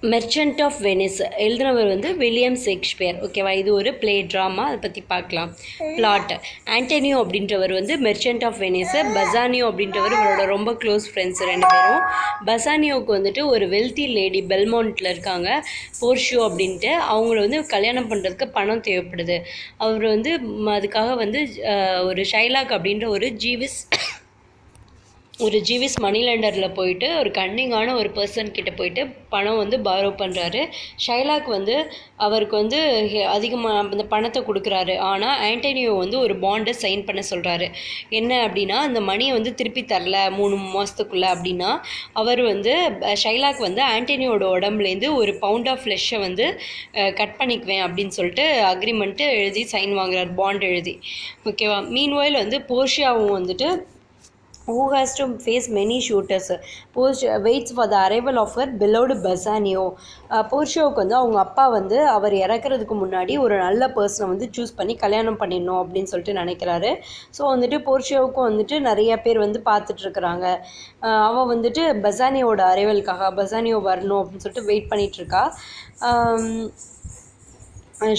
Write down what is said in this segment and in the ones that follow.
Merchant of Venice எழுதினவர் வந்து William Shakespeare. ஓகேவா, இது ஒரு ப்ளே ட்ராமா, அதை பற்றி பார்க்கலாம். பிளாட்: ஆண்டனியோ அப்படின்றவர் வந்து மெர்ச்சன்ட் ஆஃப் வெனிஸு, பசானியோ அப்படின்றவர் இவரோட ரொம்ப க்ளோஸ் ஃப்ரெண்ட்ஸ் 2 பேரும். பசானியோவுக்கு வந்துட்டு ஒரு வெல்த்தி லேடி பெல்மோண்ட்டில் இருக்காங்க, போர்ஷியோ அப்படின்ட்டு. அவங்கள வந்து கல்யாணம் பண்ணுறதுக்கு பணம் தேவைப்படுது. அவர் வந்து அதுக்காக வந்து ஒரு ஷைலாக் அப்படின்ற ஒரு ஜீவிஸ் மணிலெண்டரில் போயிட்டு ஒரு கன்னிங்கான ஒரு பர்சன் கிட்ட போயிட்டு பணம் வந்து பாரோ பண்ணுறாரு. ஷைலாக் வந்து அவருக்கு வந்து அதிகமாக அந்த பணத்தை கொடுக்குறாரு. ஆனால் ஆண்டனியோ வந்து ஒரு பாண்டை சைன் பண்ண சொல்கிறாரு. என்ன அப்படின்னா, அந்த மணியை வந்து திருப்பி தரல 3 மாதத்துக்குள்ளே அப்படின்னா அவர் வந்து ஷைலாக் வந்து ஆண்டனியோட உடம்புலேருந்து ஒரு பவுண்ட் ஆஃப் ஃப்ளெஷ்ஷை வந்து கட் பண்ணிக்குவேன் அப்படின்னு சொல்லிட்டு அக்ரிமெண்ட்டு எழுதி சைன் வாங்குறாரு, பாண்ட் எழுதி. ஓகேவா. மீன்வாயில் வந்து போர்ஷியாவும் வந்துட்டு who has to face many shooters. Porsche waits for the arrival of her beloved Bassanio. போர்ஷியோவுக்கு வந்து அவங்க அப்பா வந்து அவர் இறக்குறதுக்கு முன்னாடி ஒரு நல்ல பர்சனை வந்து சூஸ் பண்ணி கல்யாணம் பண்ணிடணும் அப்படின்னு சொல்லிட்டு நினைக்கிறாரு. ஸோ வந்துட்டு போர்ஷியோவுக்கும் வந்துட்டு நிறைய பேர் வந்து பார்த்துட்ருக்குறாங்க. அவள் வந்துட்டு பசானியோட அரைவலுக்காக பசானியோ வரணும் அப்படின்னு சொல்லிட்டு வெயிட் பண்ணிகிட்ருக்கா.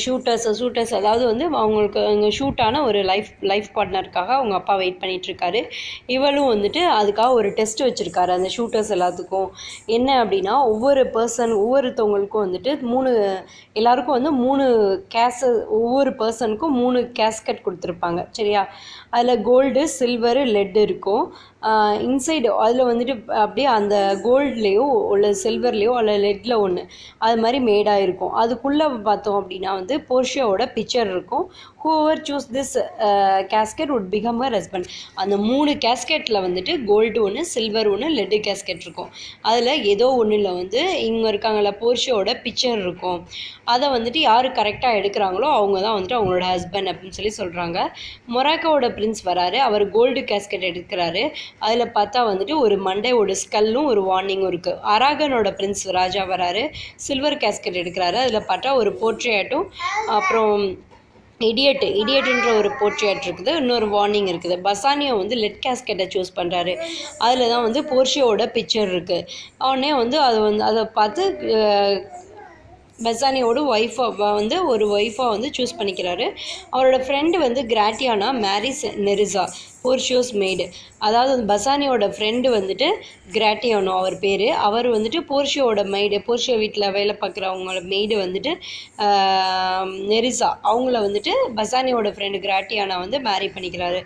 ஷூட்டர்ஸ் அதாவது வந்து அவங்களுக்கு அங்கே ஷூட்டான ஒரு லைஃப் பார்ட்னருக்காக அவங்க அப்பா வெயிட் பண்ணிகிட்ருக்காரு. இவளும் வந்துட்டு அதுக்காக ஒரு டெஸ்ட் வச்சுருக்காரு அந்த ஷூட்டர்ஸ் எல்லாத்துக்கும். என்ன அப்படின்னா, ஒவ்வொருத்தவங்களுக்கும் வந்துட்டு எல்லாருக்கும் வந்து 3 ஒவ்வொரு பர்சனுக்கும் 3 கேஸ்கட் கொடுத்துருப்பாங்க. சரியா. அதில் கோல்டு, சில்வரு, லெட்டு இருக்கும். இன்சைடு அதில் வந்துட்டு அப்படியே அந்த கோல்ட்லேயோ இல்லை சில்வர்லேயோ இல்லை லெட்டில் ஒன்று அது மாதிரி மேடாக இருக்கும். அதுக்குள்ளே பார்த்தோம் அப்படின்னா வந்து போர்ஷியோவோட பிக்சர் இருக்கும். whoever choose this casket would become her husband. அந்த 3 கேஸ்கெட்டில் வந்துட்டு கோல்டு ஒன்று, சில்வர் ஒன்று, லெட்டு கேஸ்கெட் இருக்கும். அதில் ஏதோ ஒன்றில் வந்து இங்கே இருக்காங்கள போர்ஷியோட பிக்சர் இருக்கும். அதை வந்துட்டு யார் கரெக்டாக எடுக்கிறாங்களோ அவங்க தான் வந்துட்டு அவங்களோட ஹஸ்பண்ட் அப்படின்னு சொல்லி சொல்கிறாங்க. மொராக்கோவோட பிரின்ஸ் வராரு, அவர் கோல்டு கேஸ்கெட் எடுக்கிறாரு. அதில் பார்த்தா வந்துட்டு ஒரு மண்டையோட ஸ்கல்லும் ஒரு வார்னிங்கும் இருக்குது. அராகனோட பிரின்ஸ் ராஜா வராரு, சில்வர் கேஸ்கெட் எடுக்கிறாரு. அதில் பார்த்தா ஒரு போர்ட்ரேட்டும் அப்புறம் இடியட்டுன்ற ஒரு போர்ட்ரேட் இருக்குது, இன்னொரு வார்னிங் இருக்குது. பசானியோ வந்து லெட் கேஸ்கெட்டை சூஸ் பண்ணுறாரு. அதில் தான் வந்து போர்ஷியோட பிக்சர் இருக்குது. அவனே வந்து அதை பார்த்து பசானியோட ஒய்ஃபாக வந்து சூஸ் பண்ணிக்கிறாரு. அவரோட ஃப்ரெண்டு வந்து கிராட்டியானா மேரிஸ் நெரிசா, போர்ஷியோஸ் மெய்டு. அதாவது பசானியோட ஃப்ரெண்டு வந்துட்டு கிராட்டியானோ அவர் பேர். அவர் வந்துட்டு போர்ஷியோட மெய்டு, போர்ஷியோ வீட்டில் வேலை பார்க்குறவங்களோட மெய்டு வந்துட்டு நெரிசா. அவங்கள வந்துட்டு பசானியோட ஃப்ரெண்டு கிராட்டியானா வந்து மேரி பண்ணிக்கிறாரு.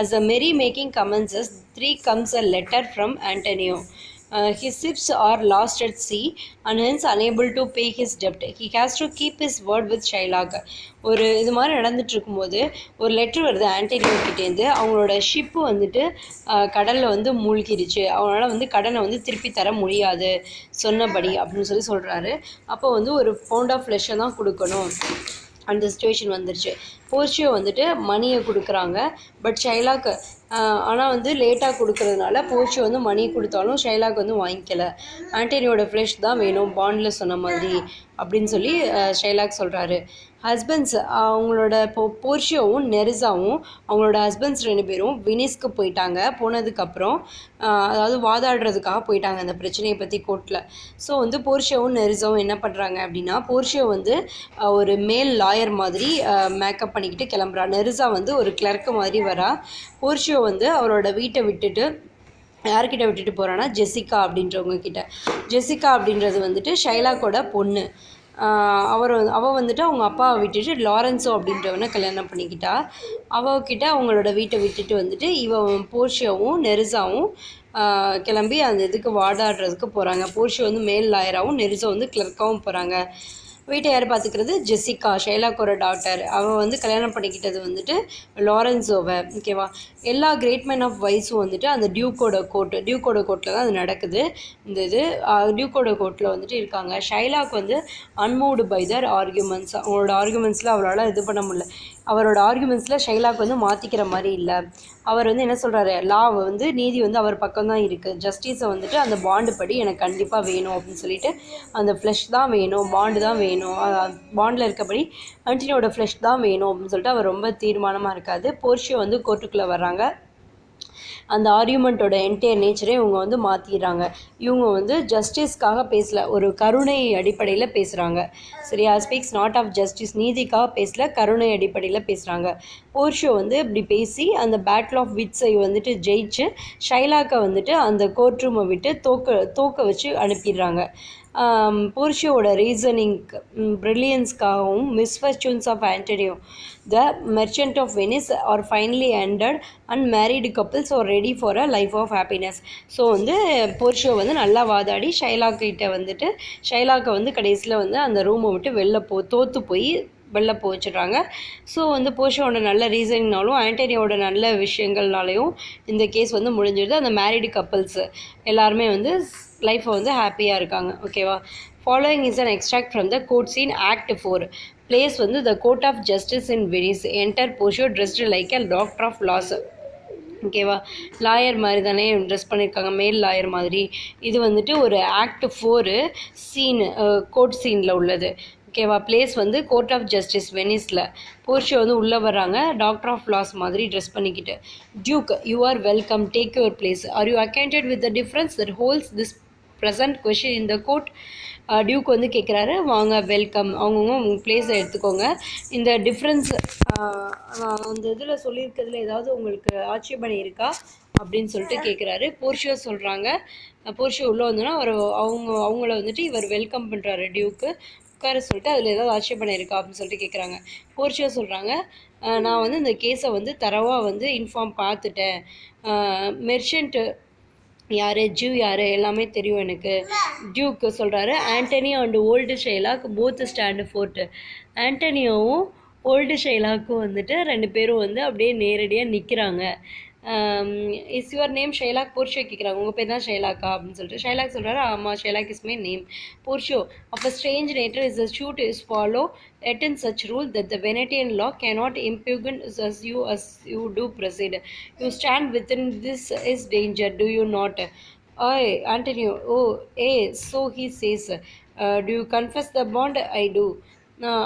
அஸ் அ மெரி making commences 3 comes a letter from Antonio. His ships are lost at sea and hence unable to pay his debt. He has to keep his word with Shylock. ஒரு இது மாதிரி நடந்துட்டு இருக்கும்போது ஒரு letter வருது Antonio கிட்டேருந்து. அவங்களோட ஷிப்பு வந்துட்டு கடலில் வந்து மூழ்கிடுச்சு, அவனால் வந்து கடனை வந்து திருப்பி தர முடியாது சொன்னபடி அப்படின்னு சொல்கிறாரு. அப்போ வந்து ஒரு பவுண்ட் ஆஃப் ஃப்ளெஷ்ஷை தான் கொடுக்கணும், அந்த சிச்சுவேஷன் வந்துருச்சு. போர்ஷியோ வந்துட்டு மணியை கொடுக்குறாங்க. பட் ஷைலாக் ஆனால் வந்து லேட்டாக கொடுக்கறதுனால போர்ஷியோ வந்து மணி கொடுத்தாலும் ஷைலாக் வந்து வாங்கிக்கல. ஆண்டனியோட ஃப்ளெஷ் தான் வேணும் பாண்டில் சொன்ன மாதிரி அப்படின்னு சொல்லி ஷைலாக் சொல்கிறாரு. ஹஸ்பண்ட்ஸ் அவங்களோட போர்ஷியோவும் நெரிசாவும் அவங்களோட ஹஸ்பண்ட்ஸ் 2 பேரும் வெனிஸ்க்கு போயிட்டாங்க. போனதுக்கப்புறம் அதாவது வாதாடுறதுக்காக போயிட்டாங்க அந்த பிரச்சனையை பற்றி கோர்ட்டில். ஸோ வந்து போர்ஷியோவும் நெரிசாவும் என்ன பண்ணுறாங்க அப்படின்னா, போர்ஷியோ வந்து ஒரு மேல் லாயர் மாதிரி மேக்கப் பண்ணிக்கிட்டு கிளம்புறா. நெரிசா வந்து ஒரு கிளர்க்கு மாதிரி வரா. போர்ஷியோ வந்து அவரோட வீட்டை விட்டுட்டு யார்கிட்ட விட்டுட்டு போகிறான்னா ஜெசிகா அப்படின்றவங்க கிட்ட. ஜெசிகா அப்படின்றது வந்துட்டு ஷைலாக்கோட பொண்ணு. அவள் வந்துட்டு அவங்க அப்பாவை விட்டுட்டு லாரன்ஸோ அப்படின்றவனை கல்யாணம் பண்ணிக்கிட்டா. அவகிட்ட அவங்களோட வீட்டை விட்டுட்டு வந்துட்டு போர்ஷியோவும் நெரிசாவும் கிளம்பி அந்த இதுக்கு வாதாடுறதுக்கு போகிறாங்க. போர்ஷியோ வந்து மேல் லாயராகவும் நெரிசா வந்து கிளர்க்காகவும் போகிறாங்க. வீட்டை யார் பார்த்துக்கிறது? ஜெசிகா, ஷைலாக்கோட டாட்டர். அவள் வந்து கல்யாணம் பண்ணிக்கிட்டது வந்துட்டு லாரன்ஸோவை. ஓகேவா. எல்லா கிரேட் மேன் ஆஃப் வைஸும் வந்துட்டு அந்த டியூக்கோட கோர்ட்டில் தான் அது நடக்குது. இந்த இது டியூக்கோட கோர்ட்டில் வந்துட்டு இருக்காங்க. ஷைலாக் வந்து அன்மூவ்டு பை தர் ஆர்கியூமெண்ட்ஸ். அவங்களோட ஆர்கியூமெண்ட்ஸில் அவரால் இது பண்ண முடியல. அவரோட ஆர்குமெண்ட்ஸில் ஷைலாக் வந்து மாற்றிக்கிற மாதிரி இல்லை. அவர் வந்து என்ன சொல்கிறாரு, வந்து நீதி வந்து அவர் பக்கம்தான் இருக்குது, ஜஸ்டிஸை வந்துட்டு அந்த பாண்டு படி எனக்கு கண்டிப்பாக வேணும் அப்படின்னு சொல்லிட்டு அந்த ஃப்ளெஷ் தான் வேணும், பாண்டு தான் வேணும், பாண்டில் இருக்கபடி ஆண்டனியோட ஃப்ளெஷ் தான் வேணும் அப்படின்னு சொல்லிட்டு அவர் ரொம்ப தீர்மானமாக இருக்காது. போர்ஷியோ வந்து கோர்ட்டுக்குள்ளே வர்றாங்க. அந்த ஆர்கியூமெண்ட்டோட என்டையர் நேச்சரே இவங்க வந்து மாற்றிடுறாங்க. இவங்க வந்து ஜஸ்டிஸ்க்காக பேசல, ஒரு கருணை அடிப்படையில் பேசுகிறாங்க. சரியா? ஸ்பீக்ஸ் நாட் ஆஃப் ஜஸ்டிஸ், நீதிக்காக பேசல, கருணை அடிப்படையில் பேசுகிறாங்க. போர்ஷியோ வந்து இப்படி பேசி அந்த பேட்டில் ஆஃப் விட்ஸை வந்துட்டு ஜெயிச்சு ஷைலாக்கை வந்துட்டு அந்த கோர்ட் ரூமை விட்டு தோக்க வச்சு அனுப்பிடுறாங்க. போர்ஷியோட ரீசனிங் ப்ரில்லியன்ஸ்க்காகவும் misfortunes of Antonio the merchant of Venice are finally ended and married couples are ready for a life of happiness. So வந்து போர்ஷியோ வந்து நல்லா வாதாடி ஷைலாக்கிட்ட வந்துட்டு ஷைலாக்கை வந்து கடைசியில் வந்து அந்த ரூமை விட்டு தோற்று போய் வெளில வச்சிடுறாங்க. ஸோ வந்து போர்ஷியோட நல்ல ரீசனிங்னாலும் ஆண்டனியோட நல்ல விஷயங்கள்னாலையும் இந்த கேஸ் வந்து முடிஞ்சிடுது. அந்த மேரிடு கப்பிள்ஸு எல்லாருமே வந்து லைஃப்பை வந்து ஹாப்பியாக இருக்காங்க. ஓகேவா? Following is an extract from the court scene act 4. Place வந்து the court of justice in Venice. Enter Portia dressed like a doctor of laws. ஓகேவா? லாயர் மாதிரி தானே ட்ரெஸ் பண்ணியிருக்காங்க, மேல் லாயர் மாதிரி. இது வந்துட்டு ஒரு ஆக்ட் 4 சீன், கோர்ட் சீனில் உள்ளது. ஓகேவா? பிளேஸ் வந்து கோர்ட் ஆஃப் ஜஸ்டிஸ் வெனிஸில். போர்ஷியோ வந்து உள்ளே வர்றாங்க டாக்டர் ஆஃப் லாஸ் மாதிரி ட்ரெஸ் பண்ணிக்கிட்டு. Duke, you are welcome, take your place. Are you acquainted with the difference that holes this present question in the court? Duke வந்து கேட்குறாரு, வாங்க வெல்கம், அவங்கவுங்க உங்கள் பிளேஸை எடுத்துக்கோங்க. இந்த டிஃப்ரென்ஸ் அந்த இதில் சொல்லியிருக்கிறதுல ஏதாவது உங்களுக்கு ஆட்சேபனை இருக்கா அப்படின்னு சொல்லிட்டு கேட்குறாரு. போர்ஷியோ சொல்கிறாங்க. போர்ஷியோ உள்ளே வந்தோன்னா அவங்கள வந்துட்டு இவர் வெல்கம் பண்ணுறாரு டியூக்கு. உட்கார சொல்லிட்டு அதில் ஏதாவது ஆட்சேபனை இருக்கா அப்படின்னு சொல்லிட்டு கேட்குறாங்க. போர்ஷியோ சொல்கிறாங்க, நான் வந்து இந்த கேஸை வந்து தரவாக வந்து இன்ஃபார்ம் பார்த்துட்டேன். மெர்ச்சன்ட்டு யார், ஜூ யார் எல்லாமே தெரியும் எனக்கு. டியூக்கு சொல்கிறாரு, Antonio and old Shylock both stand forth. ஆண்டனியோவும் ஓல்டு ஷைலாக்கும் வந்துட்டு 2 பேரும் வந்து அப்படியே நேரடியாக நிற்கிறாங்க. Is your name Shylock? Portia கேட்குறாங்க, உங்கள் பேர் தான் ஷைலாக்கா அப்படின்னு சொல்லிட்டு. ஷைலாக் சொல்கிறாரு, ஆமாம், Shylock is my name. Portia, of a strange nature is the suit is follow yet in such rule that the Venetian law cannot impugn as you do proceed. You stand within this is danger, do you not? Antonio, oh, so he says, do you confess the bond? I do.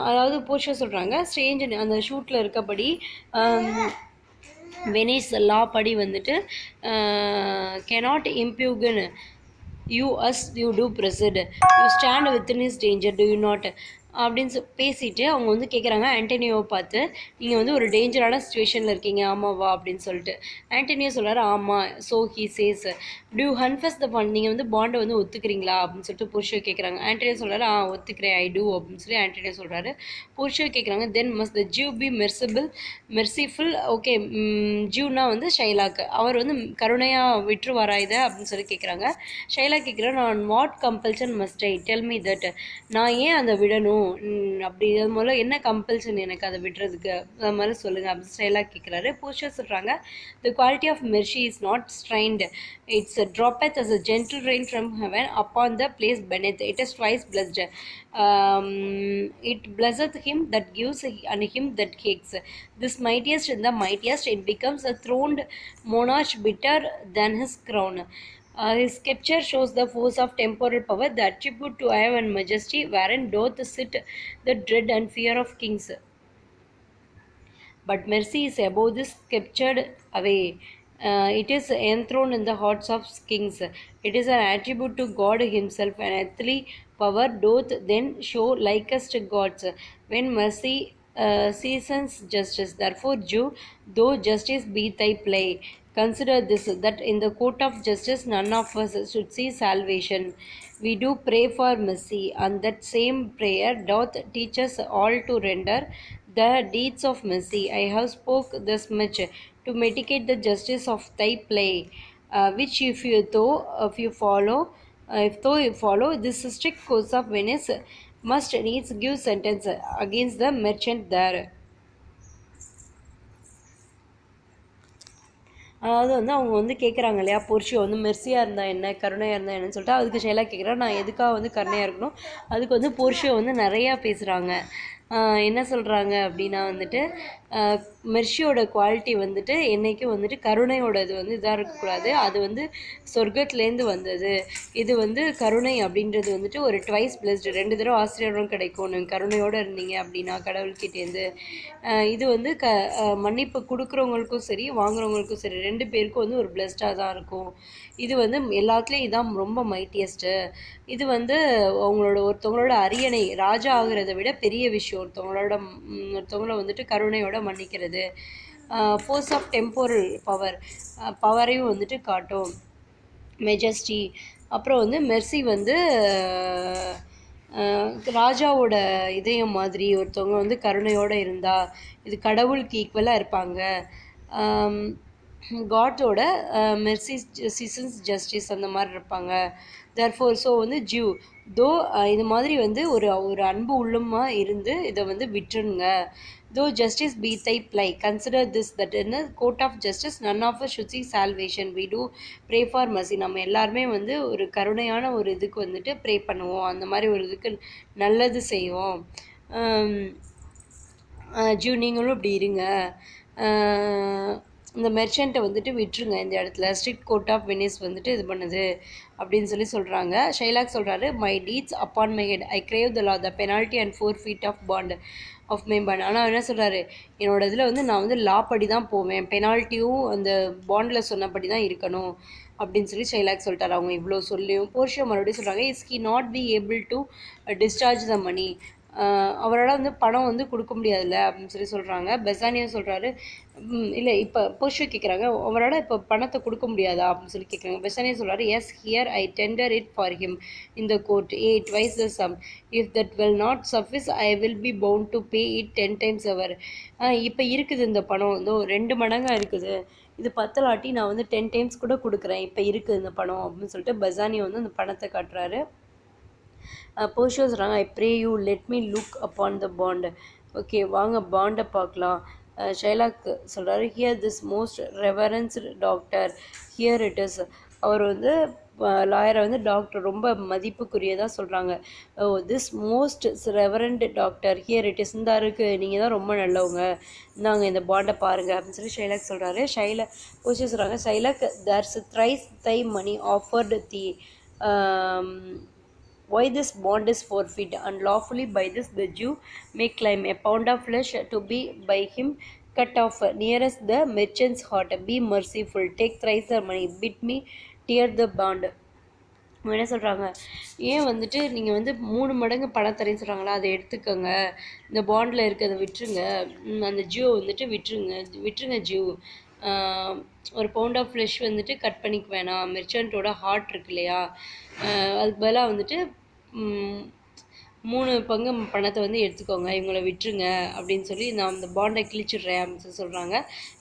அதாவது போர்ஷியோ சொல்கிறாங்க, strange அந்த ஷூட்டில் இருக்கபடி Venice லா படி வந்துட்டு cannot impugn you as you do proceed. You stand within his danger, do you not? அப்படின்னு பேசிட்டு அவங்க வந்து கேட்குறாங்க ஆண்டனியோவை பார்த்து, நீங்கள் வந்து ஒரு டேஞ்சரான சுச்சுவேஷனில் இருக்கீங்க, ஆமாவா அப்படின்னு சொல்லிட்டு. ஆண்டனியோ சொல்கிறாரு, ஆமாம். So he says, do confess the bond, நீங்கள் வந்து பாண்டை வந்து ஒத்துக்கிறீங்களா அப்படின்னு சொல்லிட்டு போர்ஷியோ கேட்குறாங்க. ஆண்டனியோ சொல்கிறாரு, ஒத்துக்கிறேன், ஐ டூ அப்படின்னு சொல்லி ஆண்டனியோ சொல்கிறாரு. போர்ஷியோ கேட்குறாங்க, தென் மஸ்ட் த ஜூ பி மெர்சிஃபுல்? ஓகே, ஜூனா வந்து ஷைலாக், அவர் வந்து கருணையாக விட்டுருவாரா இதை அப்படின்னு சொல்லி கேட்குறாங்க. ஷைலாக் கேட்குறேன், நான் what compulsion must I tell me that, நான் ஏன் அதை விடணும், அப்படி அது மூலம் என்ன கம்பல்ஷன் எனக்கு அதை விடுறதுக்கு, அது மாதிரி சொல்லுங்கள் அப்படின்னு ஸ்டைலாக கேட்குறாரு. போர்ஷியோ சொல்கிறாங்க, the quality of mercy is not strained, it's dropeth as a gentle rain from heaven upon the place beneath. It is twice blessed. It blesseth him that gives and him that takes. This mightiest in the mightiest, it becomes a throned monarch bitter than his crown. His scripture shows the force of temporal power, the attribute to have and majesty, wherein doth sit the dread and fear of kings. But mercy is above this sculptured away. It is enthroned in the hearts of kings. It is an attribute to God himself, and earthly power doth then show likest gods, when mercy seasons justice. Therefore, Jew, though justice be thy play, consider this, that in the court of justice none of us should see salvation. We do pray for mercy, and that same prayer doth teach us all to render the deeds of mercy. I have spoke thus much to mitigate the justice of thy play, which if you follow this strict course of Venice, must needs give sentence against the merchant there. அதாவது வந்து அவங்க வந்து கேட்குறாங்க இல்லையா, போர்ஷியோ வந்து மெர்சியாக இருந்தால் என்ன, கருணையாக இருந்தால் என்னன்னு சொல்லிட்டு. அதுக்கு ஷைலாக் கேட்குறா, நான் எதுக்காக வந்து கருணையாக இருக்கணும். அதுக்கு வந்து போர்ஷியோ வந்து நிறையா பேசுகிறாங்க. என்ன சொல்கிறாங்க அப்படின்னா வந்துட்டு மெர்ஷியோட குவாலிட்டி வந்துட்டு என்றைக்கும் வந்துட்டு கருணையோட இது வந்து இதாக இருக்கக்கூடாது, அது வந்து சொர்க்கத்துலேருந்து வந்தது, இது வந்து கருணை அப்படின்றது வந்துட்டு ஒரு ட்வைஸ் பிளஸ்டு, 2 தடவை ஆசீர்வாதம் கிடைக்கும் நீங்கள் கருணையோடு இருந்தீங்க அப்படின்னா கடவுள்கிட்டேருந்து. இது வந்து மன்னிப்பு கொடுக்குறவங்களுக்கும் சரி வாங்குறவங்களுக்கும் சரி 2 பேருக்கும் வந்து ஒரு பிளஸ்டாக தான் இருக்கும். இது வந்து எல்லாத்துலேயும் இதான் ரொம்ப மைட்டியஸ்ட்டு. இது வந்து ஒருத்தவங்களோட அரியணை ராஜா ஆகிறத விட பெரிய விஷயம், ஒருத்தவங்கள வந்துட்டு கருணையோட மன்னிக்கிறது. ஃபோர்ஸ் ஆஃப் டெம்போரல் பவரையும் வந்துட்டு காட்டும். மெஜஸ்டி. அப்புறம் வந்து மெர்சி வந்து ராஜாவோட இதயம் மாதிரி ஒருத்தவங்க வந்து கருணையோடு இருந்தால் இது கடவுளுக்கு ஈக்குவலாக இருப்பாங்க. காட்ஸோட மெர்சி, சீசன்ஸ், ஜஸ்டிஸ் அந்த மாதிரி இருப்பாங்க. தேர்ஃபோர் ஸோ வந்து ஜியூ தோ இது மாதிரி வந்து ஒரு அன்பு உள்ளமாக இருந்து இதை வந்து விட்டுருங்க. Though justice be thy plea consider this that in court of justice none of us should see salvation we do pray for mercy. நம்ம எல்லாருமே வந்து ஒரு கருணையான ஒரு இதுக்கு வந்துட்டு ப்ரே பண்ணுவோம், அந்த மாதிரி ஒரு இதுக்கு நல்லது செய்வோம். ஜியூ நீங்களும் இப்படி இருங்க, இந்த மெர்ச்சண்ட்டை வந்துட்டு விட்டுருங்க, இந்த இடத்துல ஸ்ட்ரிக்ட் கோர்ட் ஆஃப் வெனிஸ் வந்துட்டு இது பண்ணுது அப்படின்னு சொல்கிறாங்க. ஷைலாக் சொல்கிறாரு, my deeds upon my head I crave the law the penalty and 4 feet of bond of my bond. ஆனால் என்ன சொல்கிறாரு, என்னோட இதில் வந்து நான் வந்து லா படி தான் போவேன், பெனால்ட்டியும் அந்த பாண்டில் சொன்னபடி தான் இருக்கணும் அப்படின்னு ஷைலாக் சொல்லிட்டார். அவங்க இவ்வளோ சொல்லியும் போர்ஷியா மறுபடியும் சொல்கிறாங்க, is he not be able to discharge the money, அவரால் வந்து பணம் வந்து கொடுக்க முடியாதுல்ல அப்படின்னு சொல்கிறாங்க. பெசானியா சொல்கிறாரு, இல்லை இப்போ போர்ஷியா கேட்குறாங்க, அவரால் இப்போ பணத்தை கொடுக்க முடியாதா அப்படின்னு கேட்குறாங்க. பெசானியா சொல்கிறாரு, yes here I tender it for him in the court 8 twice the sum. If that will not suffice I will be bound to pay it 10 times அவர். இப்போ இருக்குது இந்த பணம் வந்து 2 மடங்காக இருக்குது, இது பத்தலாட்டி நான் வந்து 10 times கூட கொடுக்குறேன், இப்போ இருக்குது இந்த பணம் அப்படின்னு சொல்லிட்டு பெசானியா வந்து அந்த பணத்தை காட்டுறாரு. போர்ஷியா சொல்கிறாங்க, I pray you let me look upon the bond. Okay வாங்க பாண்டை பார்க்கலாம். ஷைலாக் சொல்கிறாரு, here this most reverenced doctor here it is. அவர் வந்து லாயரை வந்து டாக்டர் ரொம்ப மதிப்புக்குரியதாக சொல்கிறாங்க. Oh this most reverend doctor here it is, இந்த இருக்குது, நீங்கள் தான் ரொம்ப நல்லவங்க, இந்தாங்க இந்த பாண்டை பாருங்கள் அப்படின்னு ஷைலாக் சொல்கிறாரு. போர்ஷியா சொல்கிறாங்க, Shylock there's thrice thy money offered thee why this bond is forfeit and lawfully by this the Jew may claim a pound of flesh to be by him cut off nearest the merchant's heart. Be merciful, take thrice the money, bid me tear the bond. என்ன சொல்கிறாங்க, ஏன் வந்துட்டு நீங்கள் வந்து 3 மடங்கு பணம் தரேன்னு சொல்கிறாங்களா, அதை எடுத்துக்கோங்க, இந்த பாண்டில் இருக்கிறத விட்டுருங்க, அந்த ஜியூ வந்துட்டு விட்டுருங்க ஜியூ, ஒரு பவுண்ட் ஆஃப் ஃப்ளெஷ் வந்துட்டு கட் பண்ணிக்க வேணாம், மெர்ச்சண்ட்டோட ஹார்ட் இருக்கு இல்லையா, அதுக்கு பதிலாக வந்துட்டு 3 பங்கு பணத்தை வந்து எடுத்துக்கோங்க, இவங்கள விட்டுருங்க அப்படின்னு சொல்லி நான் அந்த பாண்டை கிழிச்சிடுறேன் அப்படின்னு சொல்கிறாங்க.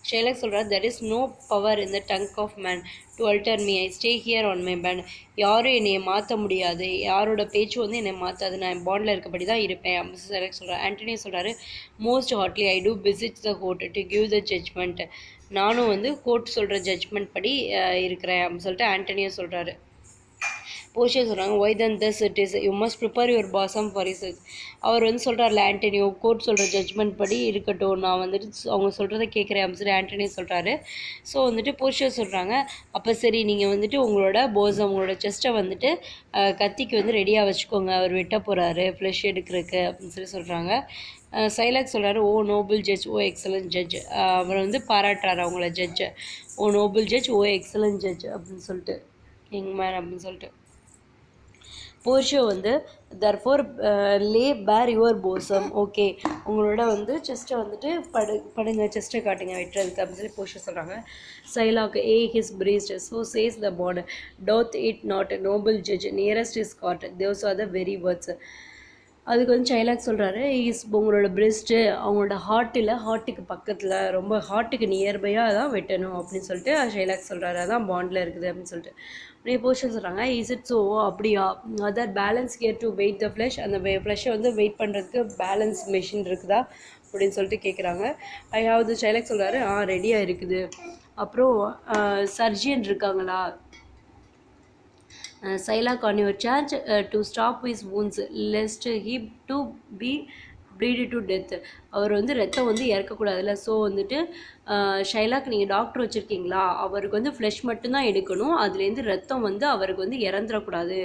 ஷைலாக் சொல்கிறார், there is no power in the tongue of man to alter me, I stay here on my bond. யாரும் என்னை மாற்ற முடியாது, யாரோட பேச்சு வந்து என்னை மாற்றாது, நான் பாண்டில் இருக்கப்படி தான் இருப்பேன் அப்படின்னு ஷைலாக் சொல்கிறார். ஆண்டனியோ சொல்கிறாரு, most heartily I do visit the court to give the judgment. நானும் வந்து கோர்ட் சொல்கிற ஜட்ஜ்மெண்ட் படி இருக்கிறேன் அப்படின்னு சொல்லிட்டு ஆண்டனியோ சொல்கிறாரு. போர்ஷியா சொல்கிறாங்க, why then this it is you must prepare your bosom for his. அவர் வந்து சொல்கிறார்ல, ஆண்டனியோ கோர்ட் சொல்கிற ஜட்ஜ்மெண்ட் படி இருக்கட்டும், நான் வந்துட்டு அவங்க சொல்கிறத கேட்குறேன் அப்படின்னு சொல்லி ஆண்டனியோ சொல்கிறாரு. ஸோ வந்துட்டு போர்ஷியா சொல்கிறாங்க, அப்போ சரி நீங்கள் வந்துட்டு உங்களோட செஸ்ட்டை வந்துட்டு கத்திக்கு வந்து ரெடியாக வச்சுக்கோங்க, அவர் வெட்ட போகிறாரு ஃப்ளஷ் எடுக்கிறதுக்கு அப்படின்னு சொல்கிறாங்க. ஷைலாக் சொல்கிறாரு, ஓ நோபல் ஜட்ஜ், ஓ எக்ஸலன்ட் ஜட்ஜ். அவர் வந்து பாராட்டுறாரு அவங்கள ஜட்ஜை, ஓ நோபல் ஜட்ஜ், ஓ எக்ஸலன்ட் ஜட்ஜ் அப்படின்னு சொல்லிட்டு, யங் மேன் அப்படின்னு சொல்லிட்டு. போர்ஷியோ வந்து தர்ஃபோர் லே பேர் யுவர் போசம், ஓகே உங்களோட வந்து செஸ்ட்டை வந்துட்டு படுங்க, செஸ்ட்டை காட்டுங்க வெட்டுறதுக்கு அப்படின்னு சொல்லி போர்ஷியோ சொல்கிறாங்க. Shylock, ay his breast so says the bond doth it not noble judge nearest is heart those are the very words. அதுக்கு வந்து ஷைலாக் சொல்கிறாரு, உங்களோட பிரெஸ்ட்டு அவங்களோட ஹார்ட்டுக்கு பக்கத்தில் ரொம்ப ஹார்ட்டுக்கு நியர்பையாக தான் வெட்டணும் அப்படின்னு சொல்லிட்டு ஷைலாக் சொல்கிறாரு, அதான் பாண்டில் இருக்குது அப்படின்னு சொல்லிட்டு. அப்படியே போர்ஷன் சொல்கிறாங்க, இஸ் இட் ஸோ, அப்படியா, are there balance here to weigh the flesh, அந்த ஃப்ளஷை வந்து வெயிட் பண்ணுறதுக்கு பேலன்ஸ் மெஷின் இருக்குதா அப்படின்னு சொல்லிட்டு கேட்குறாங்க. ஐயாவது ஷைலாக் சொல்கிறாரு, ரெடியாக இருக்குது. அப்புறம் சர்ஜியன் இருக்காங்களா, Shylock, on your charge to stop his wounds, lest he to be bleed to death. அவர் வந்து ரத்தம் வந்து இறக்கக்கூடாதுல்ல. ஸோ வந்துட்டு ஷைலாக் நீங்கள் டாக்டர் வச்சுருக்கீங்களா, அவருக்கு வந்து ஃப்ளஷ் மட்டும்தான் எடுக்கணும், அதுலேருந்து ரத்தம் வந்து அவருக்கு வந்து இறந்துடக்கூடாது,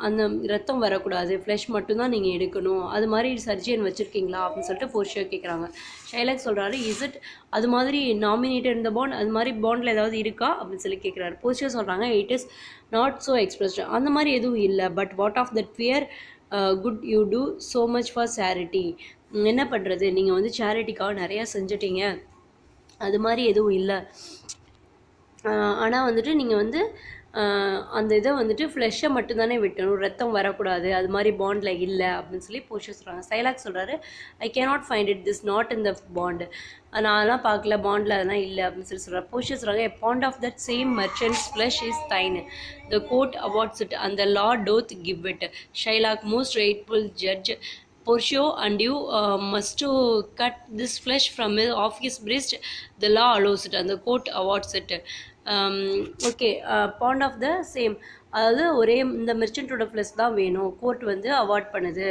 அந்த ரத்தம் வரக்கூடாது, ஃப்ளஷ் மட்டும்தான் நீங்கள் எடுக்கணும், அது மாதிரி சர்ஜியன் வச்சுருக்கீங்களா அப்படின்னு சொல்லிட்டு போர்ஷியோ கேட்குறாங்க. ஷைலாக் சொல்கிறாரு, இஸ் இட் அது மாதிரி நாமினேட்டட் இந்த பாண்ட், அது மாதிரி பாண்டில் ஏதாவது இருக்கா அப்படின்னு சொல்லி கேட்குறாரு. போர்ஷியோ சொல்கிறாங்க, it is not so expressed, அந்த மாதிரி எதுவும் இல்லை, but what of that twere good you do so much for charity. என்ன பண்ணுறது, நீங்கள் வந்து சேரிட்டிக்காக நிறையா செஞ்சிட்டீங்க, அது மாதிரி எதுவும் இல்லை, ஆனால் வந்துட்டு நீங்கள் வந்து அந்த இதை வந்துட்டு ஃப்ளெஷ்ஷை மட்டும்தானே விட்டணும், ரத்தம் வரக்கூடாது, அது மாதிரி பாண்டில் இல்லை அப்படின்னு சொல்லி போர்ஷியோ சொல்கிறாங்க. ஷைலாக் சொல்கிறாரு, I cannot find it this not in the bond, நான்லாம் பார்க்கல பாண்டில் அதெல்லாம் இல்லை அப்படின்னு சொல்லி சொல்கிறார். போர்ஷியோ சொல்கிறாங்க, a bond of that same merchant's flesh is thine, the court awards it and the law doth give it. Shylock, most rightful judge Porsche, and you must to cut this flesh from off his breast, the law allows it and the court awards it. Okay, bond of the same, அதாவது ஒரே இந்த மெர்ச்சன்ட்டோட flush தான் வேணும், court வந்து award பண்ணுது,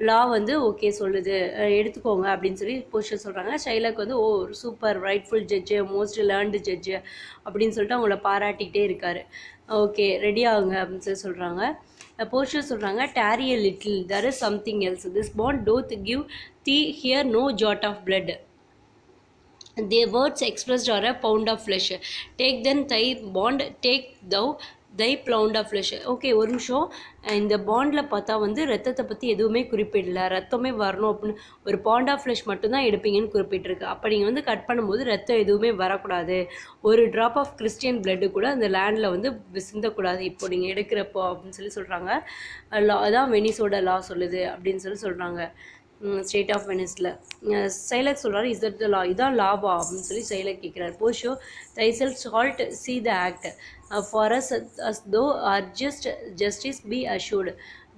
லா வந்து okay சொல்லுது, எடுத்துக்கோங்க அப்படின்னு சொல்லி போர்ஷியோ சொல்கிறாங்க. ஷைலாக் வந்து oh super rightful judge, most learned judge அப்படின்னு சொல்லிட்டு அவங்கள பாராட்டிக்கிட்டே இருக்காரு. ஓகே ரெடி ஆகுங்க அப்படின்னு சொல்லி சொல்கிறாங்க. போர்ஷியோ சொல்கிறாங்க, டேரி a little, there is something else, this bond doth give thee here no jot of blood, the words expressed are a pound of flesh, take then thy bond, take thou thy pound of flesh. Okay ஒரு நிமிஷம், இந்த பாண்டில் பார்த்தா வந்து ரத்தத்தை பற்றி எதுவுமே குறிப்பிடல, ரத்தமே வரணும் அப்படின்னு ஒரு பாண்ட் ஆஃப் ஃப்ளஷ் மட்டும்தான் எடுப்பீங்கன்னு குறிப்பிட்டிருக்கு, அப்போ நீங்கள் வந்து கட் பண்ணும்போது ரத்தம் எதுவுமே வரக்கூடாது, ஒரு ட்ராப் ஆஃப் கிறிஸ்டியன் பிளட்டு கூட அந்த லேண்டில் வந்து சிந்தக்கூடாது இப்போ நீங்கள் எடுக்கிறப்போ அப்படின்னு சொல்லி சொல்கிறாங்க. லா அதான் வெனிஸோட லா சொல்லுது அப்படின்னு சொல்லி சொல்கிறாங்க, ஸ்டேட் ஆஃப் வெனிஸில். ஷைலாக் சொல்கிறாரு, இஸ் தட் த லா, இதான் லாவா அப்படின்னு சொல்லி ஷைலாக் கேட்குறாரு. Portia, thyself shalt see the act for as as thou are justice be assured,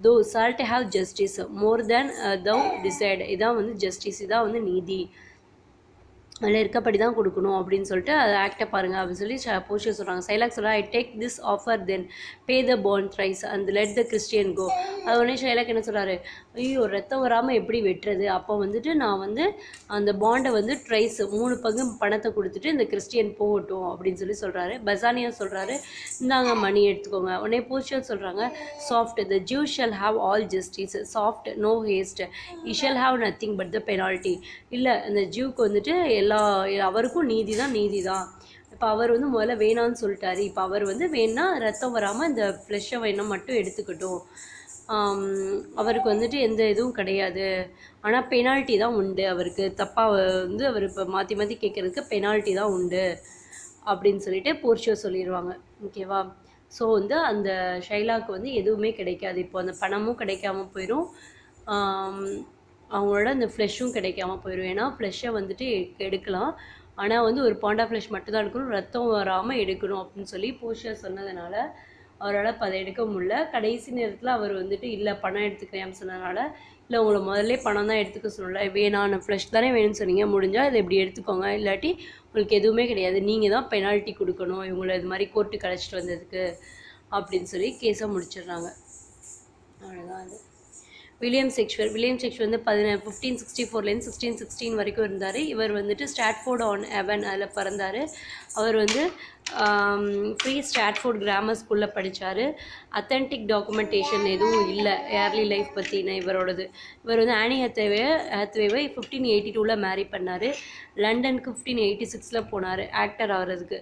thou shalt have justice more than thou decide. இதான் வந்து justice, இதான் வந்து நீதி, அதில் இருக்கப்படி தான் கொடுக்கணும் அப்படின்னு சொல்லிட்டு அதை ஆக்டை பாருங்கள் அப்படின்னு சொல்லி போர்ஷியோ சொல்கிறாங்க. ஷைலாக் சொல்கிறா, I take this offer then pay the bond thrice and let the Christian go. அது உடனே ஷைலாக் என்ன சொல்கிறாரு, ஐயோ ரத்தம் வராமல் எப்படி வெட்டுறது, அப்போ வந்துட்டு நான் வந்து அந்த பாண்டை வந்து ட்ரைஸ் 3 பங்கு பணத்தை கொடுத்துட்டு இந்த கிறிஸ்டியன் போகட்டும் அப்படின்னு சொல்லி சொல்கிறாரு. பசானியா சொல்கிறாரு, இந்தாங்க மணி எடுத்துக்கோங்க. உடனே போர்ஷியோ சொல்கிறாங்க, soft, the Jew shall have all justice, soft no haste, he shall have nothing but the penalty. இல்லை அந்த ஜூக்கு வந்துட்டு அவருக்கும் நீதி தான், நீதி தான். இப்போ அவர் வந்து முதல்ல வேணான்னு சொல்லிட்டாரு, இப்போ அவர் வந்து வேணா ரத்தம் வராமல் இந்த ஃப்ளெஷ்ஷை வேணா மட்டும் எடுத்துக்கட்டும், அவருக்கு வந்துட்டு எந்த இதுவும் கிடையாது, ஆனால் பெனால்ட்டி தான் உண்டு, அவருக்கு தப்பாக வந்து அவர் இப்போ மாற்றி மாற்றி கேட்குறதுக்கு பெனால்ட்டி தான் உண்டு அப்படின்னு சொல்லிட்டு போர்ஷியோ சொல்லிடுவாங்க. ஓகேவா, ஸோ வந்து அந்த ஷைலாக்கு வந்து எதுவுமே கிடைக்காது, இப்போ அந்த பணமும் கிடைக்காம போயிடும், அவங்களோட அந்த ஃப்ளெஷ்ஷும் கிடைக்காம போயிடும். ஏன்னா ஃப்ளெஷ்ஷை வந்துட்டு எடுக்கலாம், ஆனால் வந்து ஒரு பாண்ட் ஆஃப் ஃப்ளெஷ் மட்டும் தான் எடுக்கணும், ரத்தம் வராமல் எடுக்கணும் அப்படின்னு சொல்லி போர்ஷியோ சொன்னதுனால அவரால் அதை எடுக்க முடியல. கடைசி நேரத்தில் அவர் வந்துட்டு இல்லை பணம் எடுத்துக்கிறேன் அப்படின்னு சொன்னதுனால, இல்லை உங்களை முதல்ல பணம் தான் எடுத்துக்க சொல்லலை, வேணாம் ஃப்ளெஷ் தானே வேணும்னு சொன்னீங்க, முடிஞ்சால் இதை இப்படி எடுத்துக்கோங்க, இல்லாட்டி உங்களுக்கு எதுவுமே கிடையாது, நீங்கள் தான் பெனால்ட்டி கொடுக்கணும் இவங்களை இது மாதிரி கோர்ட்டுக்கு அழைச்சிட்டு வந்ததுக்கு அப்படின்னு சொல்லி கேஸை முடிச்சிடுறாங்க. அவ்வளோதான் அது. வில்லியம் ஷேக்ஸ்பியர் வந்து 1564 1616 வரைக்கும் இருந்தார். இவர் வந்துட்டு ஸ்டாட்ஃபோர்ட் ஆன் அவன் அதில் பிறந்தார். அவர் வந்து ஃப்ரீ ஸ்டாட்ஃபோர்ட் கிராமர் ஸ்கூலில் படித்தார். அத்தன்டிக் டாக்குமெண்டேஷன் எதுவும் இல்லை ஏர்லி லைஃப் பற்றின இவரோடது. இவர் வந்து ஆனி ஹேத்வேவை 1582 மேரி பண்ணார். லண்டனுக்கு 1586 போனார் ஆக்டர் ஆகிறதுக்கு.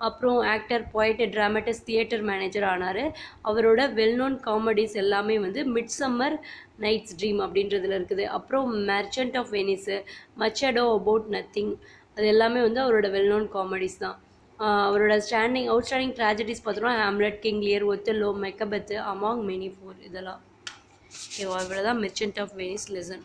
அப்புறம் ஆக்டர், போய்ட், ட்ராமட்டிஸ்ட், தியேட்டர் மேனேஜர் ஆனார். அவரோட வெல்நோன் காமெடிஸ் எல்லாமே வந்து மிட்சம்மர் நைட்ஸ் ட்ரீம் அப்படின்றதுல இருக்குது. அப்புறம் merchant of Venice, much ado about nothing, அது எல்லாமே வந்து அவரோட வெல்நோன் காமெடிஸ் தான். அவரோட அவுட்ஸ்டாண்டிங் ட்ராஜடிஸ் பார்த்தோன்னா Hamlet, King Lear, Othello, Macbeth, among many four, இதெல்லாம். ஓகேவா, இவ்வளோ தான் மெர்ச்சன்ட் ஆஃப் வெனிஸ் லெசன்.